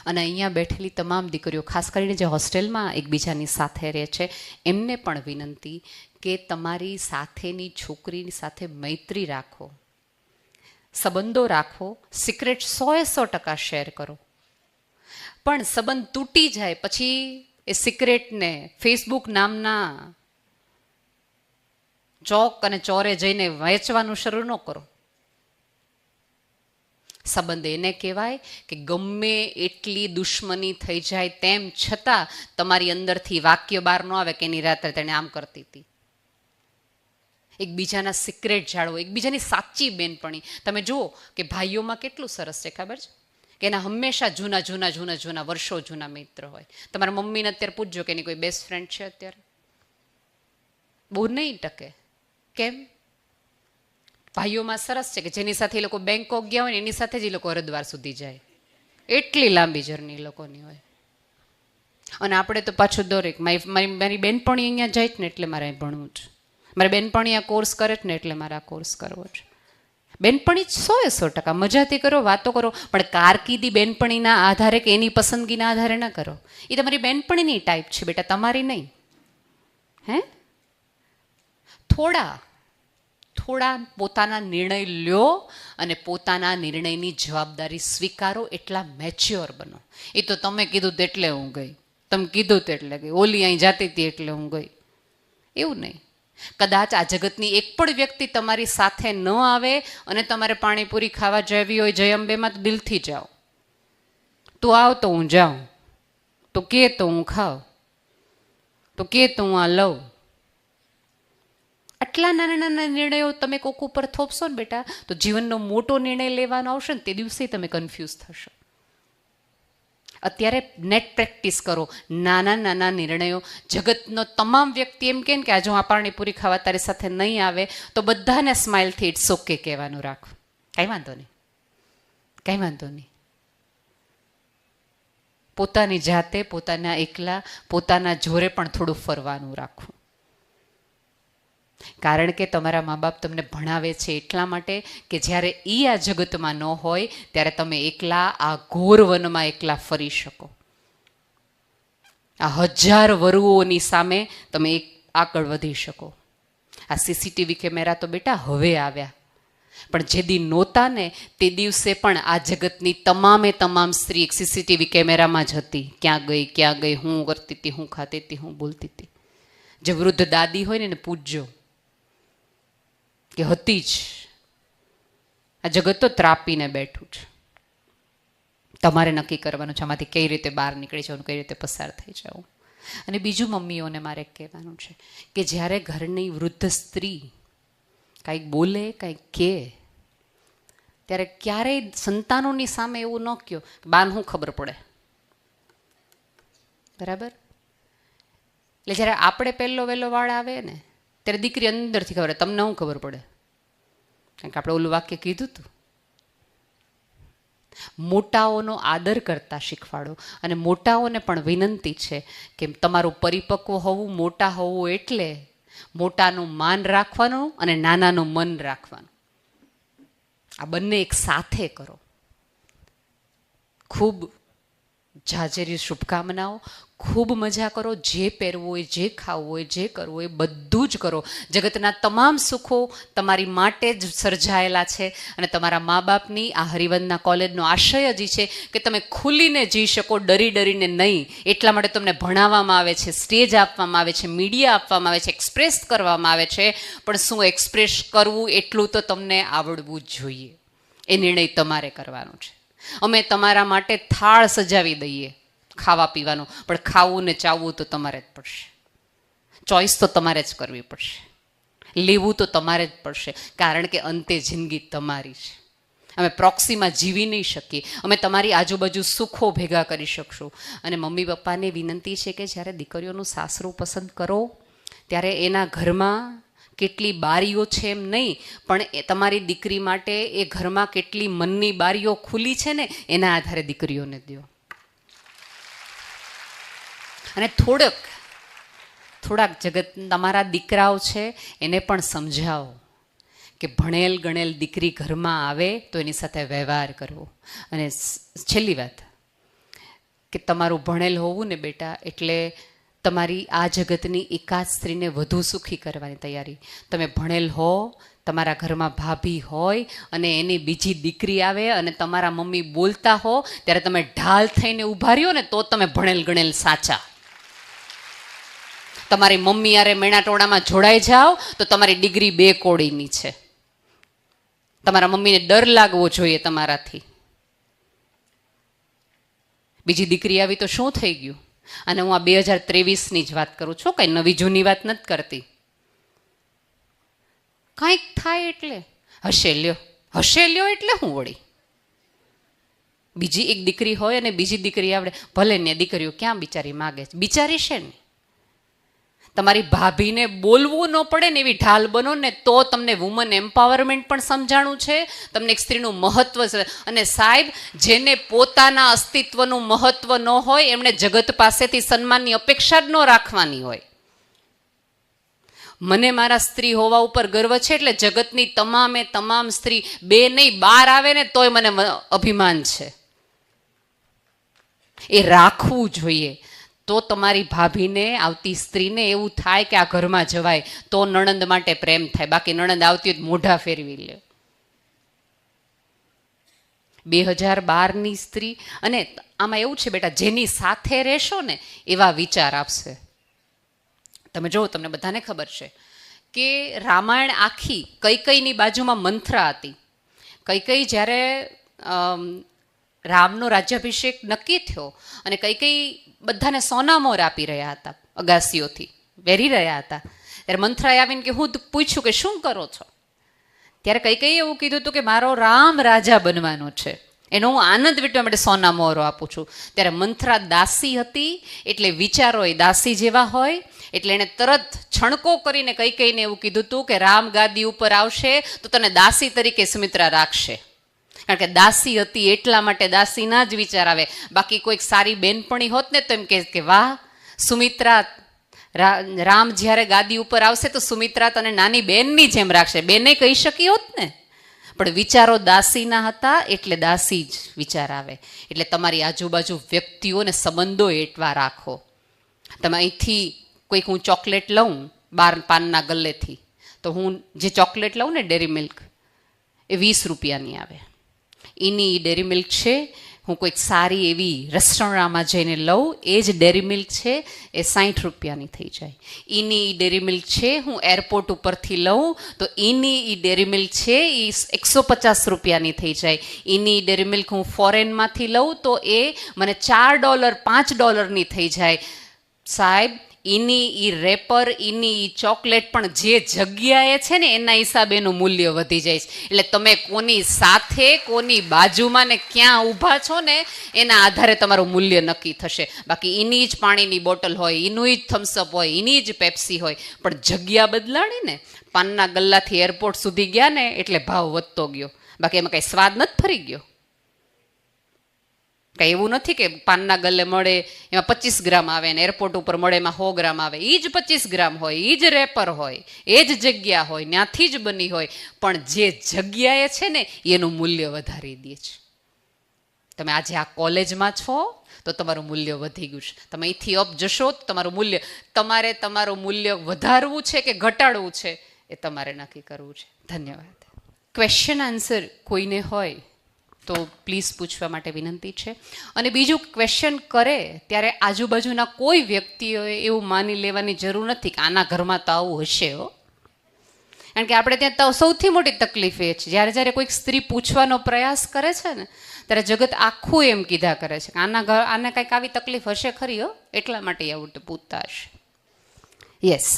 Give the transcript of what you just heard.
અને અહીંયા બેઠેલી તમામ દીકરીઓ, ખાસ કરીને જે હોસ્ટેલમાં એકબીજાની સાથે રહે છે, એમને પણ વિનંતી કે તમારી સાથેની છોકરીની સાથે મૈત્રી રાખો, સંબંધો રાખો, સિક્રેટ 100% શેર કરો. પણ સંબંધ તૂટી જાય પછી એ સિક્રેટને ફેસબુક નામના ચોક અને ચોરે જઈને વેચવાનું શરૂ ન કરો. સંબંધ એને કહેવાય કે ગમે એટલી દુશ્મની થઈ જાય તેમ છતાં તમારી અંદરથી વાક્ય બહાર ન આવે કે એની રાત્રે તેને આમ કરતી હતી. એકબીજાના સિક્રેટ જાળવો, એકબીજાની સાચી બેનપણી. તમે જુઓ કે ભાઈઓમાં કેટલું સરસ છે ખબર છે કે એના હંમેશા જૂના વર્ષો જૂના મિત્ર હોય. તમારા મમ્મીને અત્યારે પૂછજો કે એની કોઈ બેસ્ટ ફ્રેન્ડ છે અત્યારે? બહુ નહીં ટકે. કેમ? ભાઈઓમાં સરસ છે કે જેની સાથે એ લોકો બેંકોક ગયા હોય ને એની સાથે જ એ લોકો હરિદ્વાર સુધી જાય. એટલી લાંબી જર્ની લોકોની હોય. અને આપણે તો પાછું દોરેક મારી બેનપણી અહીંયા જાય જ ને એટલે મારે અહીં ભણવું છે, મારી બેનપણી આ કોર્સ કરે જ ને એટલે મારે આ કોર્સ કરવો છે. બેનપણી 100% મજાથી કરો, વાતો કરો, પણ કારકિર્દી બેનપણીના આધારે કે એની પસંદગીના આધારે ન કરો. એ તમારી બેનપણીની ટાઈપ છે બેટા, તમારી નહીં. હે, થોડા પોતાના નિર્ણય લ્યો અને પોતાના નિર્ણયની જવાબદારી સ્વીકારો. એટલા મેચ્યોર બનો. એ તો તમે કીધું એટલે હું ગઈ, તમે કીધું એટલે ગઈ, ઓલી અહીં જાતી હતી એટલે હું ગઈ, એવું નહીં. કદાચ આ જગતની એક પણ વ્યક્તિ તમારી સાથે ન આવે અને તમારે પાણીપુરી ખાવા જવી હોય જય અંબેમાં, તો દિલથી જાઓ. તું આવ તો હું જાઉં, તો કે તો હું ખાઉં, તો કે તો હું આ લઉં. આટલા નાના નિર્ણયો તમે કોક ઉપર થોપશો ને બેટા, તો જીવનનો મોટો નિર્ણય લેવાનો આવશે ને તે દિવસે તમે કન્ફ્યુઝ થશો. અત્યારે નેટ પ્રેક્ટિસ કરો, નાના નિર્ણયો. જગતનો તમામ વ્યક્તિ એમ કે આજે હું આ પાણીપુરી ખાવા તારી સાથે નહીં આવે તો બધાને સ્માઇલથી ઇટ્સ ઓકે કહેવાનું રાખો. કાંઈ વાંધો નહીં. પોતાની જાતે, પોતાના એકલા, પોતાના જોરે પણ થોડું ફરવાનું રાખવું. કારણ કે તમારા મા બાપ તમને ભણાવે છે એટલા માટે કે જ્યારે એ આ જગતમાં ન હોય ત્યારે તમે એકલા આ ઘોર વનમાં એકલા ફરી શકો. આ 1000 વરુઓની સામે તમે આગળ વધી શકો. આ સીસીટીવી કેમેરા તો બેટા હવે આવ્યા, પણ જે દી નહોતા ને તે દિવસે પણ આ જગતની તમામ સ્ત્રી એક સીસીટીવી કેમેરામાં જ હતી. ક્યાં ગઈ, હું કરતી હતી, હું ખાતી હતી, હું બોલતી હતી. જે વૃદ્ધ દાદી હોય ને એને પૂછજો કે હતી જ. આ જગત તો ત્રાપીને બેઠું છે. તમારે નક્કી કરવાનું છે આમાંથી કઈ રીતે બહાર નીકળી જવું, કઈ રીતે પસાર થઈ જવું. અને બીજું મમ્મીઓને મારે કહેવાનું છે કે જ્યારે ઘરની વૃદ્ધ સ્ત્રી કાંઈક બોલે, કાંઈક કહે, ત્યારે ક્યારેય સંતાનોની સામે એવું ન કહો કે બાને શું ખબર પડે. બરાબર? એટલે જ્યારે આપણે પહેલો વાળ આવે ને ત્યારે દીકરી અંદરથી ખબર, તમને શું ખબર પડે? કારણ કે આપણે ઓલું વાક્ય કીધું હતું. મોટાઓનો આદર કરતા શીખવાડો. અને મોટાઓને પણ વિનંતી છે કે તમારું પરિપક્વ હોવું, મોટા હોવું એટલે મોટાનું માન રાખવાનું અને નાનાનું મન રાખવાનું. આ બંને એક સાથે કરો. ખૂબ જાજેરી શુભકામનાઓ. ખૂબ મજા કરો. જે પહેરવું હોય, જે ખાવું હોય, જે કરવું હોય બધું જ કરો. જગતના તમામ સુખો તમારી માટે જ સર્જાયેલા છે. અને તમારા મા બાપની આ હરિવંદના કોલેજનો આશય જ છે કે તમે ખુલીને જી શકો, ડરીને નહીં. એટલા માટે તમને ભણાવવામાં આવે છે, સ્ટેજ આપવામાં આવે છે, મીડિયા આપવામાં આવે છે, એક્સપ્રેસ કરવામાં આવે છે. પણ શું એક્સપ્રેસ કરવું એટલું તો તમને આવડવું જ જોઈએ. એ નિર્ણય તમારે કરવાનો છે. અમે તમારા માટે થાળ સજાવી દઈએ ખાવા પીવાનું, પણ ખાવું ને ચાવવું તો તમારે જ પડશે. ચોઈસ તો તમારે જ કરવી પડશે. લેવું તો તમારે જ પડશે. કારણ કે અંતે જિંદગી તમારી છે. અમે પ્રોક્સીમાં જીવી નહીં શકીએ. અમે તમારી આજુબાજુ સુખો ભેગા કરી શકશું. અને મમ્મી પપ્પાને વિનંતી છે કે જ્યારે દીકરીઓનું સાસરું પસંદ કરો ત્યારે એના ઘરમાં કેટલી બારીઓ છે એમ નહીં, પણ એ તમારી દીકરી માટે એ ઘરમાં કેટલી મનની બારીઓ ખુલી છે ને એના આધારે દીકરીઓને દો. અને થોડાક જગત તમારા દીકરાઓ છે એને પણ સમજાવો કે ભણેલ ગણેલ દીકરી ઘરમાં આવે તો એની સાથે વ્યવહાર કરવો. અને છેલ્લી વાત, કે તમારું ભણેલ હોવું ને બેટા એટલે તમારી આ જગતની એકાદ સ્ત્રીને વધુ સુખી કરવાની તૈયારી. તમે ભણેલ હો, તમારા ઘરમાં ભાભી હોય અને એની બીજી દીકરી આવે અને તમારા મમ્મી બોલતા હો ત્યારે તમે ઢાલ થઈને ઊભા રહ્યો ને તો તમે ભણેલ ગણેલ સાચા. તમારી મમ્મી યારે મેણાટોણામાં જોડાઈ જાઓ તો તમારી ડિગ્રી 2 કોડીની છે. તમારા મમ્મીને ડર લાગવો જોઈએ તમારાથી. બીજી દીકરી આવી તો શું થઈ ગયું? અને હું આ 2023ની જ વાત કરું છું, કઈ નવી જૂની વાત નથી કરતી. કંઈક થાય એટલે હશે લ્યો એટલે હું વળી. બીજી એક દીકરી હોય અને બીજી દીકરી આવડે, ભલે ને દીકરીઓ ક્યાં બિચારી માગે છે, બિચારી છે ને. તમારી ભાભીને બોલવું ન પડે ને એવી ઢાલ બનો ને તો તમને વુમન એમ્પાવરમેન્ટ પણ સમજાણું છે, તમને એક સ્ત્રીનું મહત્વ છે. અને સાહેબ, જેને પોતાના અસ્તિત્વનું મહત્વ ન હોય એમણે જગત પાસેથી સન્માનની અપેક્ષા જ ન રાખવાની હોય. મને મારા સ્ત્રી હોવા ઉપર ગર્વ છે એટલે જગતની તમામ સ્ત્રી 2 નહીં 12 આવે ને તોય મને અભિમાન છે. એ રાખવું જોઈએ. તો તમારી ભાભીને, આવતી સ્ત્રીને એવું થાય કે આ ઘરમાં જવાય, તો નણંદ માટે પ્રેમ થાય. બાકી નણંદ આવતી હોય મોઢા ફેરવી લે. 2012ની સ્ત્રી. અને આમાં એવું છે બેટા, જેની સાથે રહેશો ને એવા વિચાર આપશે. તમે જુઓ, તમને બધાને ખબર છે કે રામાયણ આખી કૈકેયીની બાજુમાં મંથરા હતી. કૈકેયી જ્યારે રામનો રાજ્યાભિષેક નક્કી થયો અને કૈકેયી બધાને સોનામોર આપી રહ્યા હતા, અગાસીઓથી વેરી રહ્યા હતા, ત્યારે મંથરાએ આવીને કે હું પૂછ્યું કે શું કરો છો? ત્યારે કૈકેયીએ એવું કીધું હતું કે મારો રામ રાજા બનવાનો છે, એનો હું આનંદ વેઠવા માટે સોનામોરો આપું છું. ત્યારે મંથરા દાસી હતી એટલે વિચારો એ દાસી જેવા હોય એટલે એણે તરત છણકો કરીને કૈકેયીને એવું કીધું હતું કે રામ ગાદી ઉપર આવશે તો તને દાસી તરીકે સુમિત્રા રાખશે. કારણ કે દાસી હતી એટલા માટે દાસીના જ વિચાર આવે. બાકી કોઈક સારી બેનપણી હોત ને તો એમ કે વાહ સુમિત્રા, રામ જ્યારે ગાદી ઉપર આવશે તો સુમિત્રા તને નાની બેનની જેમ રાખશે. બેને કહી શકી હોત ને, પણ વિચારો દાસીના હતા એટલે દાસી જ વિચાર આવે. એટલે તમારી આજુબાજુ વ્યક્તિઓ ને સંબંધો એટલા રાખો. તમે અહીંથી કોઈક હું ચોકલેટ લઉં 12 પાનના ગલ્લેથી, તો હું જે ચોકલેટ લઉં ને ડેરી મિલ્ક એ 20 રૂપિયાની આવે. એની ડેરી મિલ્ક છે, હું કોઈક સારી એવી રેસ્ટોરન્ટમાં જઈને લઉં એ જ ડેરી મિલ્ક છે એ 60 રૂપિયાની થઈ જાય. એની ડેરી મિલ્ક છે હું એરપોર્ટ ઉપરથી લઉં તો એની ડેરી મિલ્ક છે એ 150 રૂપિયાની થઈ જાય. એની ડેરી મિલ્ક હું ફોરેનમાંથી લઉં તો એ મને $4 $5ની થઈ જાય. સાહેબ, એની ઈ રેપર, એની ઈ ચોકલેટ પણ જે જગ્યાએ છે ને એના હિસાબે એનું મૂલ્ય વધી જાય છે. એટલે તમે કોની સાથે, કોની બાજુમાં ને ક્યાં ઊભા છો ને એના આધારે તમારું મૂલ્ય નક્કી થશે. બાકી એની જ પાણીની બોટલ હોય, એનું જ થમ્સઅપ હોય, એની જ પેપ્સી હોય, પણ જગ્યા બદલાણી ને પાનના ગલ્લાથી એરપોર્ટ સુધી ગયા ને એટલે ભાવ વધતો ગયો. બાકી એમાં કંઈ સ્વાદ નથી ફરી ગયો. કંઈ એવું નથી કે પાનના ગલ્લે મળે એમાં 25 ગ્રામ આવે ને એરપોર્ટ ઉપર મળે એમાં 100 ગ્રામ આવે. એ જ 25 ગ્રામ હોય, એ જ રેપર હોય, એ જ જગ્યા હોય, ત્યાંથી જ બની હોય, પણ જે જગ્યાએ છે ને એનું મૂલ્ય વધારી દે છે. તમે આજે આ કોલેજમાં છો તો તમારું મૂલ્ય વધી ગયું છે. તમે અહીંથી અપ જશો તો તમારું મૂલ્ય, તમારે તમારું મૂલ્ય વધારવું છે કે ઘટાડવું છે એ તમારે નક્કી કરવું છે. ધન્યવાદ. ક્વેશ્ચન આન્સર કોઈને હોય તો પ્લીઝ પૂછવા માટે વિનંતી છે. અને બીજું, ક્વેશ્ચન કરે ત્યારે આજુબાજુના કોઈ વ્યક્તિઓએ એવું માની લેવાની જરૂર નથી કે આના ઘરમાં તો આવું હશે હો. કારણ કે આપણે ત્યાં સૌથી મોટી તકલીફ એ છે, જ્યારે કોઈક સ્ત્રી પૂછવાનો પ્રયાસ કરે છે ને ત્યારે જગત આખું એમ કીધા કરે છે કે આને કંઈક આવી તકલીફ હશે ખરી હો, એટલા માટે આવું પૂછતા હશે. યસ.